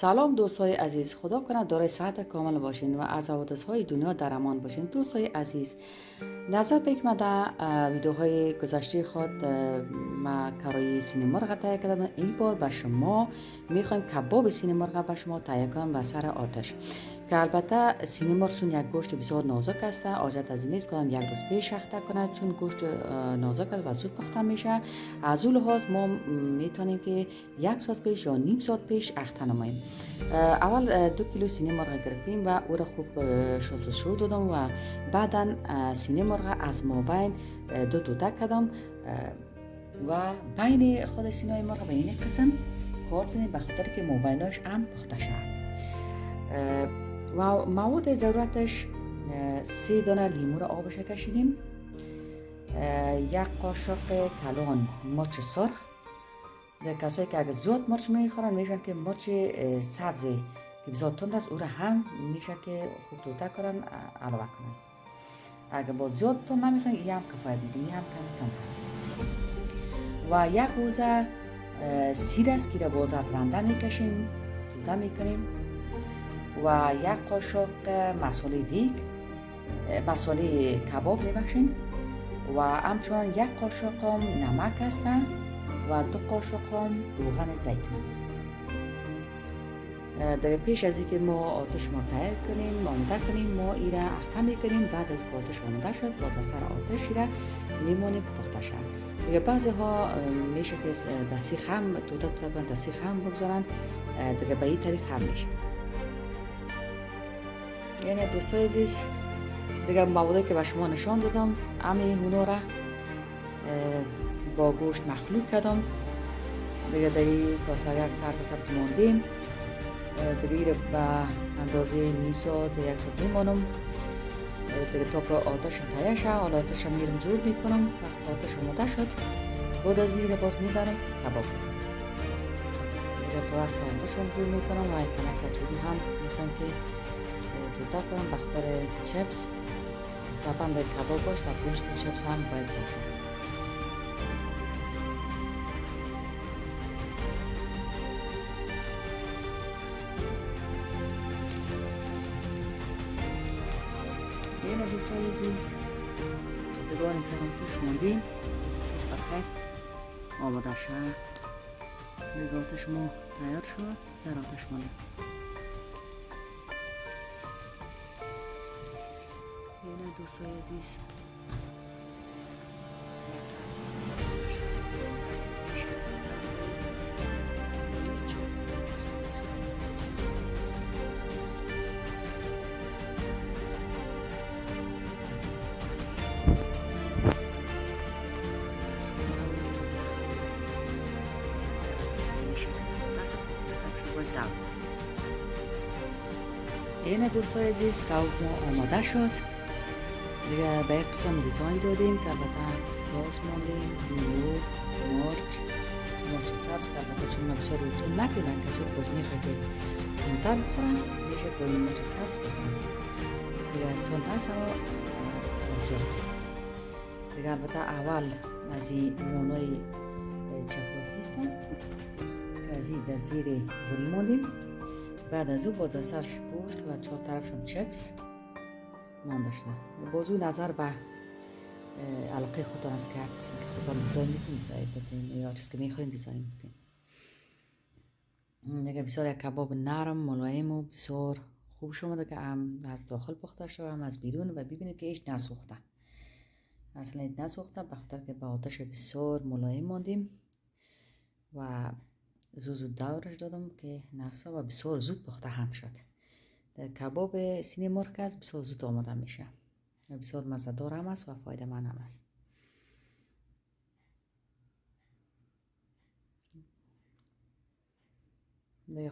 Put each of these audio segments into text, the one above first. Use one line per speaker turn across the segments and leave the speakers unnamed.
سلام دوستای عزیز، خدا کنه دارای صحت کامل باشین و از حوادثهای دنیا در امان باشین. دوستای عزیز، نظر بگیم در ویدیوهای گذشته خود ما کارای سینه مرغ تهیه کردم. این بار به شما میخوایم کباب سینه مرغ به شما تهیه کنم به سر آتش، که البته سینه مرغ چون یک گوشت بسیار نازک است، حاجت از این نیست کنم یک روز پیش اخته کنه، چون گوشت نازک است و زود پخته میشه. از اون لحاظ ما میتونیم که یک ساعت پیش یا نیم ساعت پیش اخته نماییم. اول 2 کیلو سینه مرغ گرفتیم و او را خوب شستشو دادم و بعدا سینه مرغ از مابین دو دوده کردم و بین خود سینه مرغ به این قسم کار زدیم به خاطر که مابیناش هم پخته شد. و مواد ضرورتش 3 دانه لیمو را آبش کشیدیم، 1 قاشق کلان مرچ سرخ. کسایی که اگه زیاد مرچ میخورن میشن که مرچ سبزی که بسیار تند است او را هم میشه که خوب دوتا کردن علاوه کنن. اگه با زیاد تند نمیخورن این هم کفایت میکنه، این هم کمی تند هست. و 1 روزه سیر است که را باز از رنده میکشیم، دوتا میکنیم. و 1 قاشق مساله دیگ، مساله کباب میبخشیم و همچنان 1 قاشق نمک هست و 2 قاشق روغن زیتون. در پیش از اینکه ما آتش تهیه کنیم آماده کنیم، ما این را اخته میکنیم. بعد از که آتش آماده شد با سر آتش را میمونیم پخته شد. دیگه بعضی ها میشه که دستی خم توتا دستی خم بگذارن، دیگه به این طریق خم میشه. یعنی دوستای عزیز، دیگه موادی که به شما نشان دادم همه اونا را با گوشت مخلوط کردم. دیگه در این کاسه یک ساعت ثبت ماندیم. دیگه این به اندازه نیم ساعت یک ساعت میمانم دیگه تا که آتش تهیه شد. حالا آتش میرم جور میکنم. وقت آتش آماده شد بعد از این باز میبرم کباب. دیگه تا وقت آتش جور میکنم و کمک کچوری هم میخوام که دوتا کنم به خاطر چپس. طبعا در کباب باش در پشت چپس هم باید باشه. اینه دوستای عزیز، دیگه سر آتش ماندیم بخیر آماده شد. دیگه آتش ما تیار شد، سر آتش ماندیم. اینه دوستای عزیز، اینه دوستای عزیز کباب ما آماده شد. دیگه به یک قسم دیزاین دادیم که البته پیاز ماندیم، لیمو، مرچ سبز که البته چون ما بسیار روتون نکردن، کسی که باز میخواه که تندتر بخورن میشه با این مرچ سبز بخورن. دیگه تند هست اما سازیار. دیگه البته اول از این نونای چپاتی هستن که از این در زیر غوری ماندیم. بعد از او باز سرش گوشت و 4 طرفشون چپس مانده شده. باز او نظر به علاقه خودتان است که هر قسم که خودتان دیزاین میکنید دیزاین بدین یا چیز که میخواین دیزاین بدین. دیگه بسیار یک کباب نرم ملایم و بسیار خوب شده که هم از داخل پخته شده هم از بیرون و ببینید که هیچ نسوخته، اصلا هیچ نسوخته به خاطر که به آتش بسیار ملایم ماندیم و زود دورش دادم که نسوخته و بسیار زود پخته هم شد. کباب سینه مرغ است بسیار زود آماده میشه و بسیار مزه‌دار هم است و فایده مند هم است.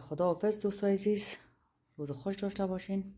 خدا حافظ دوستای عزیز، روز خوش داشته باشین.